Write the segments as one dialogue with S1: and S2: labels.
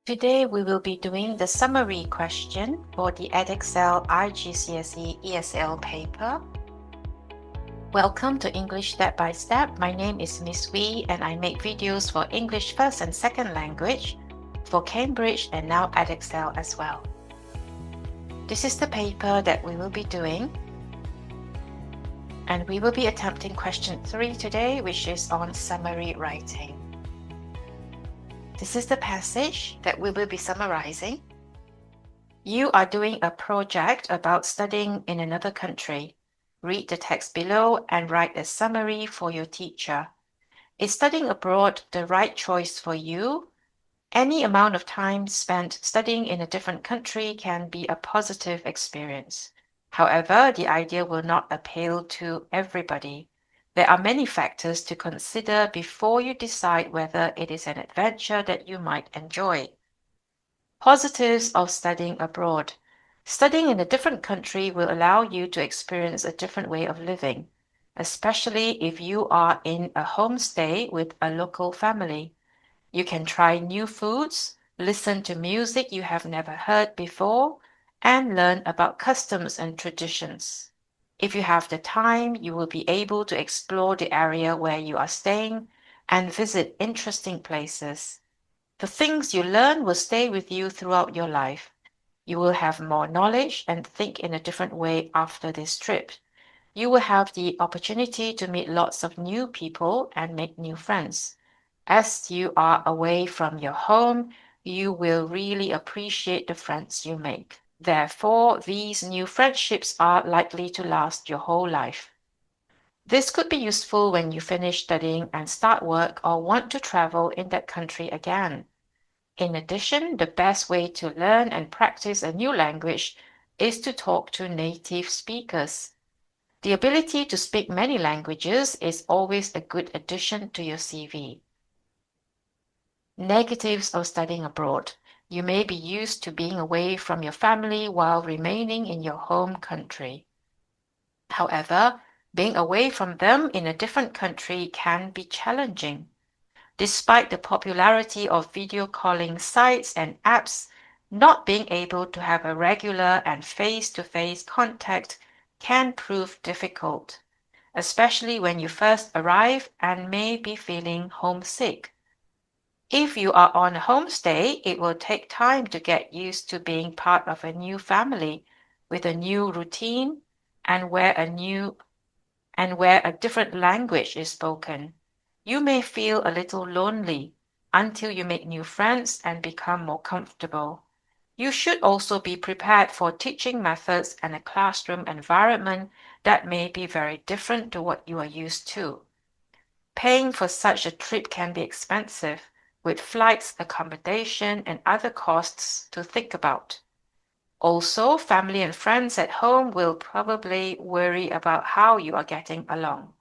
S1: Today we will be doing the summary question for the Edexcel IGCSE ESL paper. Welcome to English Step by Step. My name is Miss Wee and I make videos for English first and second language for Cambridge and now Edexcel as well. This is the paper that we will be doing, and we will be attempting question 3 today, which is on summary writing. This is the passage that we will be summarizing. You are doing a project about studying in another country. Read the text below and write a summary for your teacher. Is studying abroad the right choice for you? Any amount of time spent studying in a different country can be a positive experience. However, the idea will not appeal to everybody. There are many factors to consider before you decide whether it is an adventure that you might enjoy. Positives of studying abroad. Studying in a different country will allow you to experience a different way of living, especially if you are in a homestay with a local family. You can try new foods, listen to music you have never heard before, and learn about customs and traditions. If you have the time, you will be able to explore the area where you are staying and visit interesting places. The things you learn will stay with you throughout your life. You will have more knowledge and think in a different way after this trip. You will have the opportunity to meet lots of new people and make new friends. As you are away from your home, you will really appreciate the friends you make. Therefore, these new friendships are likely to last your whole life. This could be useful when you finish studying and start work or want to travel in that country again. In addition, the best way to learn and practice a new language is to talk to native speakers. The ability to speak many languages is always a good addition to your CV. Negatives of studying abroad. You may be used to being away from your family while remaining in your home country. However, being away from them in a different country can be challenging. Despite the popularity of video calling sites and apps, not being able to have a regular and face-to-face contact can prove difficult, especially when you first arrive and may be feeling homesick. If you are on a homestay, it will take time to get used to being part of a new family with a new routine and where a different language is spoken. You may feel a little lonely until you make new friends and become more comfortable. You should also be prepared for teaching methods and a classroom environment that may be very different to what you are used to. Paying for such a trip can be expensive, with flights, accommodation, and other costs to think about. Also, family and friends at home will probably worry about how you are getting along.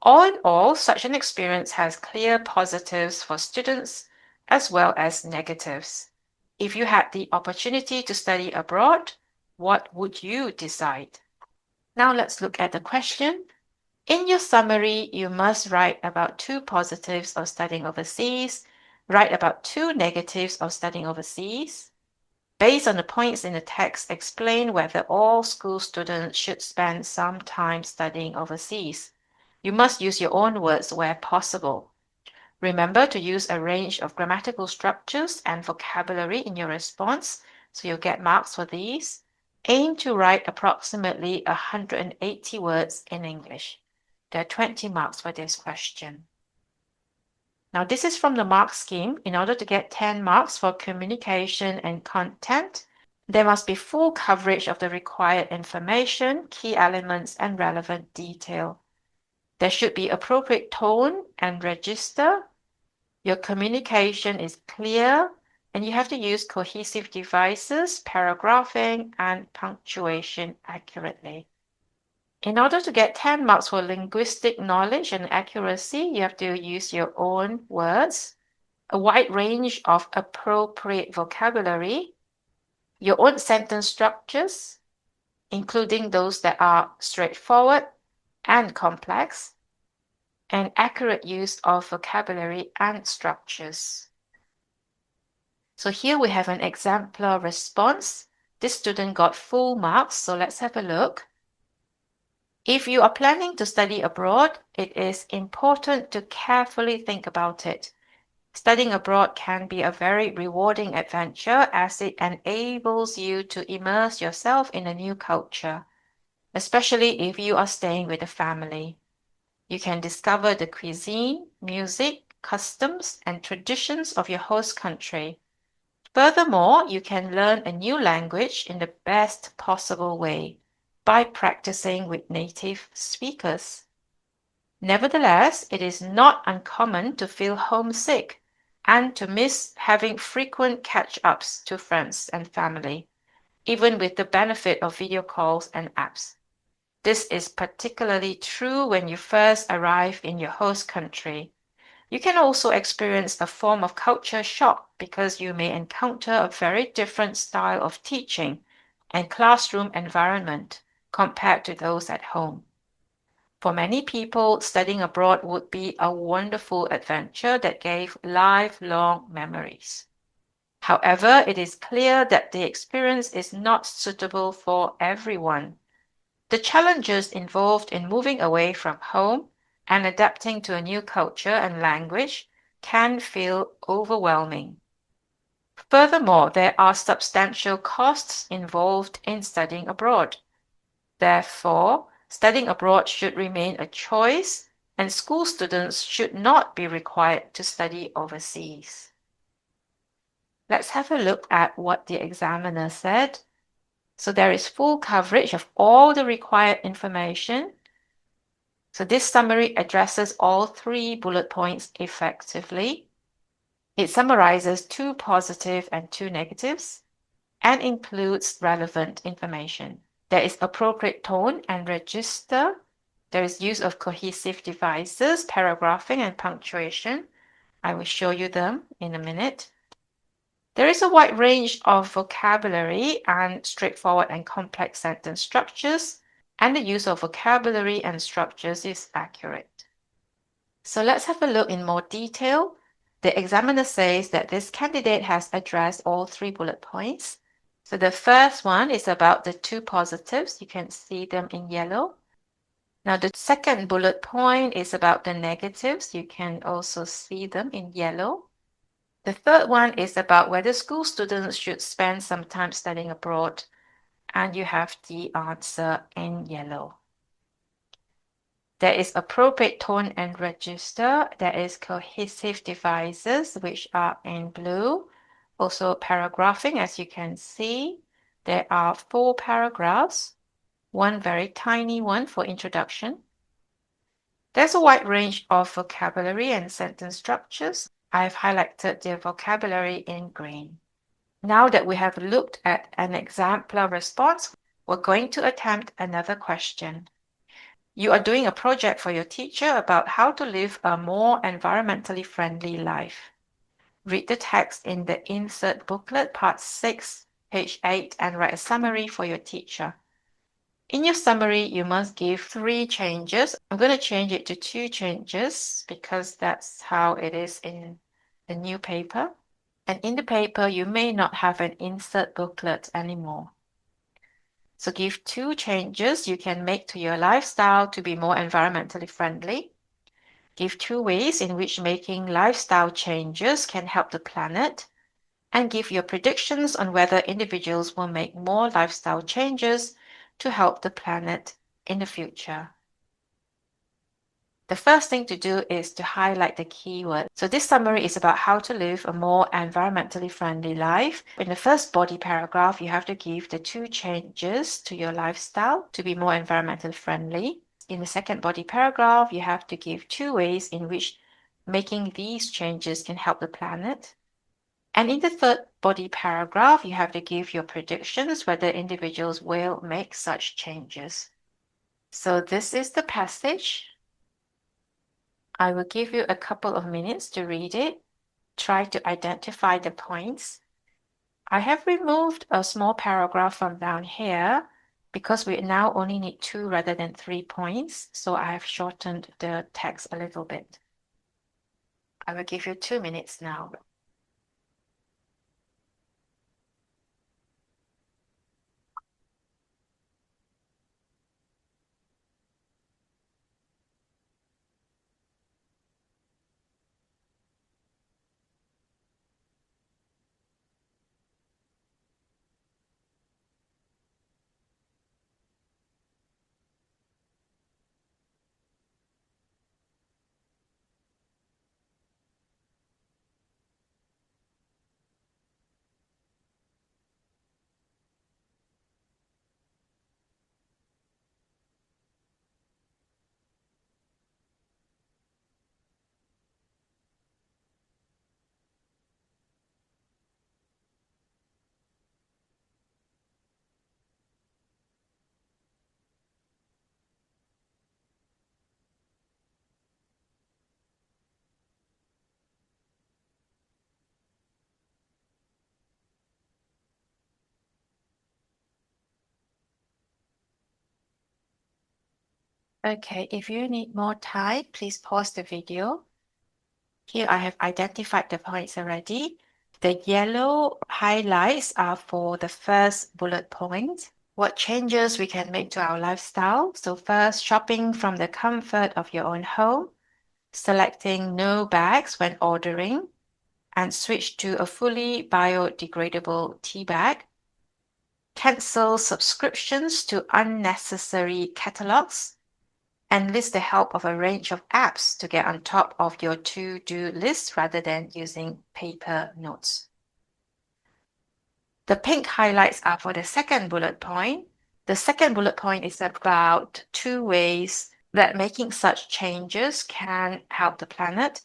S1: All in all, such an experience has clear positives for students as well as negatives. If you had the opportunity to study abroad, what would you decide? Now let's look at the question. In your summary, you must write about 2 positives of studying overseas, write about 2 negatives of studying overseas. Based on the points in the text, explain whether all school students should spend some time studying overseas. You must use your own words where possible. Remember to use a range of grammatical structures and vocabulary in your response, so you'll get marks for these. Aim to write approximately 180 words in English. There are 20 marks for this question. Now, this is from the mark scheme. In order to get 10 marks for communication and content, there must be full coverage of the required information, key elements, and relevant detail. There should be appropriate tone and register. Your communication is clear, and you have to use cohesive devices, paragraphing, and punctuation accurately. In order to get 10 marks for linguistic knowledge and accuracy, you have to use your own words, a wide range of appropriate vocabulary, your own sentence structures, including those that are straightforward and complex, and accurate use of vocabulary and structures. So here we have an exemplar response. This student got full marks, so let's have a look. If you are planning to study abroad, it is important to carefully think about it. Studying abroad can be a very rewarding adventure as it enables you to immerse yourself in a new culture, especially if you are staying with a family. You can discover the cuisine, music, customs, and traditions of your host country. Furthermore, you can learn a new language in the best possible way by practicing with native speakers. Nevertheless, it is not uncommon to feel homesick and to miss having frequent catch-ups to friends and family, even with the benefit of video calls and apps. This is particularly true when you first arrive in your host country. You can also experience a form of culture shock because you may encounter a very different style of teaching and classroom environment compared to those at home. For many people, studying abroad would be a wonderful adventure that gave lifelong memories. However, it is clear that the experience is not suitable for everyone. The challenges involved in moving away from home and adapting to a new culture and language can feel overwhelming. Furthermore, there are substantial costs involved in studying abroad. Therefore, studying abroad should remain a choice, and school students should not be required to study overseas. Let's have a look at what the examiner said. So there is full coverage of all the required information. So this summary addresses all 3 bullet points effectively. It summarizes 2 positive and 2 negatives and includes relevant information. There is appropriate tone and register. There is use of cohesive devices, paragraphing, and punctuation. I will show you them in a minute. There is a wide range of vocabulary and straightforward and complex sentence structures, and the use of vocabulary and structures is accurate. So let's have a look in more detail. The examiner says that this candidate has addressed all 3 bullet points. So the first one is about the 2 positives. You can see them in yellow. Now the second bullet point is about the negatives. You can also see them in yellow. The third one is about whether school students should spend some time studying abroad, and you have the answer in yellow. There is appropriate tone and register. There is cohesive devices, which are in blue. Also paragraphing, as you can see. There are 4 paragraphs, one very tiny one for introduction. There's a wide range of vocabulary and sentence structures. I've highlighted the vocabulary in green. Now that we have looked at an exemplar response, we're going to attempt another question. You are doing a project for your teacher about how to live a more environmentally friendly life. Read the text in the insert booklet, part 6, page 8, and write a summary for your teacher. In your summary, you must give 3 changes. I'm going to change it to 2 changes because that's how it is in the new paper. And in the paper, you may not have an insert booklet anymore. So give 2 changes you can make to your lifestyle to be more environmentally friendly. Give 2 ways in which making lifestyle changes can help the planet. And give your predictions on whether individuals will make more lifestyle changes to help the planet in the future. The first thing to do is to highlight the keyword. So this summary is about how to live a more environmentally friendly life. In the first body paragraph, you have to give the 2 changes to your lifestyle to be more environmentally friendly. In the second body paragraph, you have to give 2 ways in which making these changes can help the planet. And in the third body paragraph, you have to give your predictions whether individuals will make such changes. So this is the passage. I will give you a couple of minutes to read it. Try to identify the points. I have removed a small paragraph from down here because we now only need 2 rather than 3 points. So I have shortened the text a little bit. I will give you 2 minutes now. Okay, if you need more time, please pause the video. Here I have identified the points already. The yellow highlights are for the first bullet point. What changes we can make to our lifestyle. So first, shopping from the comfort of your own home, selecting no bags when ordering, and switch to a fully biodegradable tea bag. Cancel subscriptions to unnecessary catalogs, enlist the help of a range of apps to get on top of your to-do list rather than using paper notes. The pink highlights are for the second bullet point. The second bullet point is about 2 ways that making such changes can help the planet.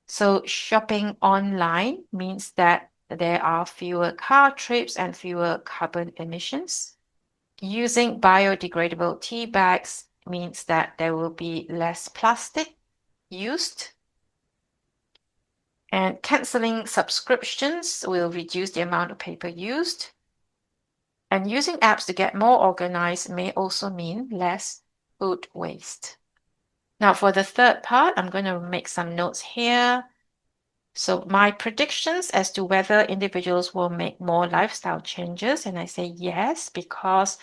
S1: So shopping online means that there are fewer car trips and fewer carbon emissions. Using biodegradable tea bags means that there will be less plastic used. And canceling subscriptions will reduce the amount of paper used. And using apps to get more organized may also mean less food waste. Now for the third part, I'm going to make some notes here. So my predictions as to whether individuals will make more lifestyle changes, and I say yes, because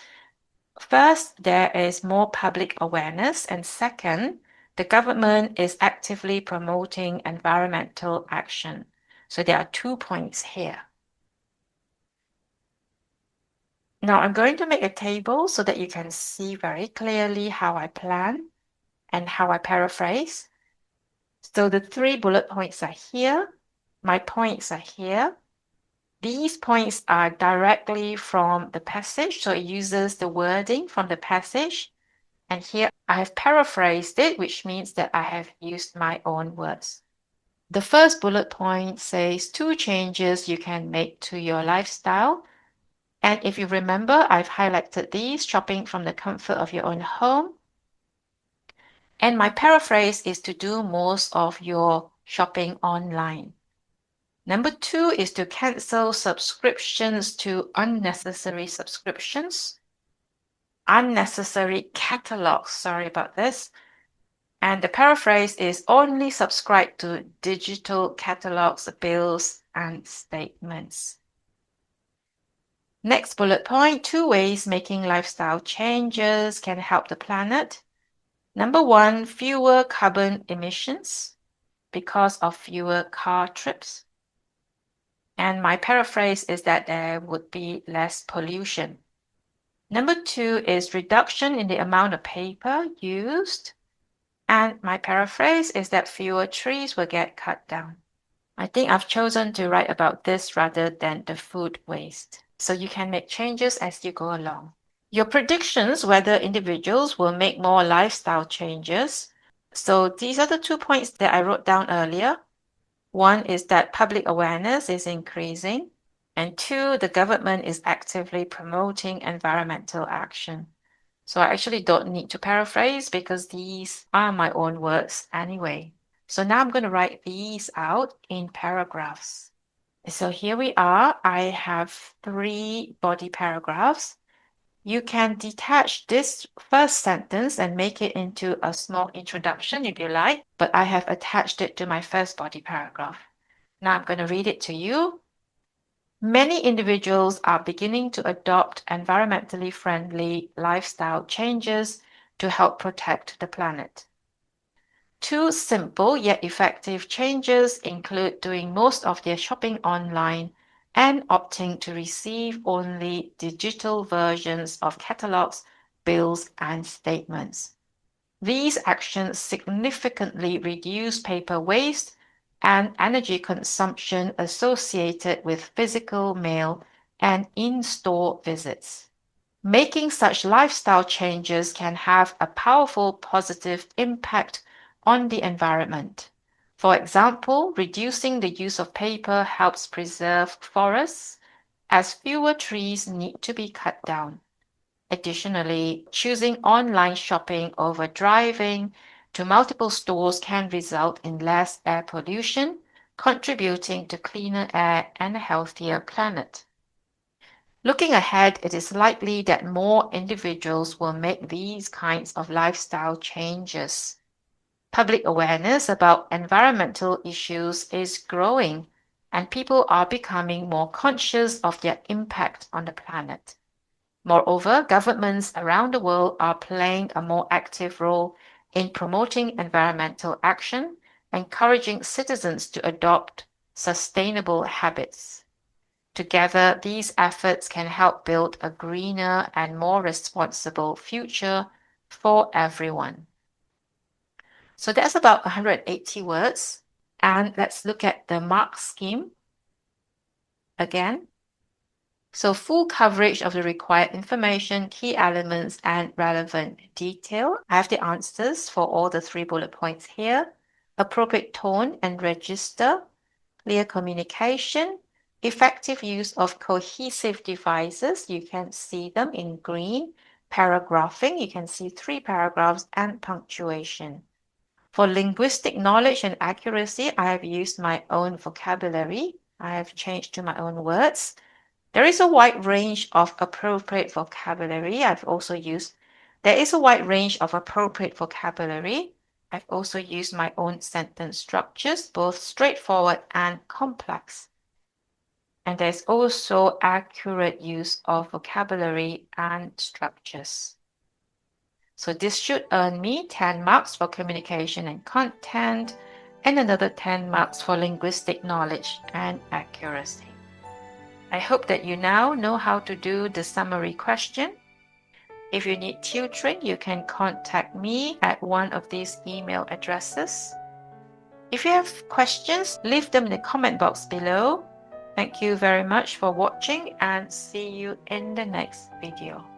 S1: first, there is more public awareness, and second, the government is actively promoting environmental action. So there are 2 points here. Now I'm going to make a table so that you can see very clearly how I plan and how I paraphrase. So the 3 bullet points are here. My points are here. These points are directly from the passage, so it uses the wording from the passage. And here I have paraphrased it, which means that I have used my own words. The first bullet point says 2 changes you can make to your lifestyle. And if you remember, I've highlighted these: shopping from the comfort of your own home. And my paraphrase is to do most of your shopping online. Number 2 is to cancel subscriptions to unnecessary subscriptions. Unnecessary catalogs, sorry about this. And the paraphrase is only subscribe to digital catalogs, bills, and statements. Next bullet point, 2 ways making lifestyle changes can help the planet. Number 1, fewer carbon emissions because of fewer car trips. And my paraphrase is that there would be less pollution. Number 2 is reduction in the amount of paper used. And my paraphrase is that fewer trees will get cut down. I think I've chosen to write about this rather than the food waste. So you can make changes as you go along. Your predictions whether individuals will make more lifestyle changes. So these are the 2 points that I wrote down earlier. 1 is that public awareness is increasing. And 2, the government is actively promoting environmental action. So I actually don't need to paraphrase because these are my own words anyway. So now I'm going to write these out in paragraphs. So here we are. I have 3 body paragraphs. You can detach this first sentence and make it into a small introduction if you like, but I have attached it to my first body paragraph. Now I'm going to read it to you. Many individuals are beginning to adopt environmentally friendly lifestyle changes to help protect the planet. 2 simple yet effective changes include doing most of their shopping online and opting to receive only digital versions of catalogs, bills, and statements. These actions significantly reduce paper waste and energy consumption associated with physical mail and in-store visits. Making such lifestyle changes can have a powerful positive impact on the environment. For example, reducing the use of paper helps preserve forests, as fewer trees need to be cut down. Additionally, choosing online shopping over driving to multiple stores can result in less air pollution, contributing to cleaner air and a healthier planet. Looking ahead, it is likely that more individuals will make these kinds of lifestyle changes. Public awareness about environmental issues is growing, and people are becoming more conscious of their impact on the planet. Moreover, governments around the world are playing a more active role in promoting environmental action, encouraging citizens to adopt sustainable habits. Together, these efforts can help build a greener and more responsible future for everyone. So that's about 180 words. And let's look at the mark scheme again. So full coverage of the required information, key elements, and relevant detail. I have the answers for all the 3 bullet points here. Appropriate tone and register, clear communication, effective use of cohesive devices. You can see them in green. Paragraphing, you can see 3 paragraphs, and punctuation. For linguistic knowledge and accuracy, I have used my own vocabulary. I have changed to my own words. There is a wide range of appropriate vocabulary. There is a wide range of appropriate vocabulary. I've also used my own sentence structures, both straightforward and complex. And there's also accurate use of vocabulary and structures. So this should earn me 10 marks for communication and content, and another 10 marks for linguistic knowledge and accuracy. I hope that you now know how to do the summary question. If you need tutoring, you can contact me at one of these email addresses. If you have questions, leave them in the comment box below. Thank you very much for watching, and see you in the next video.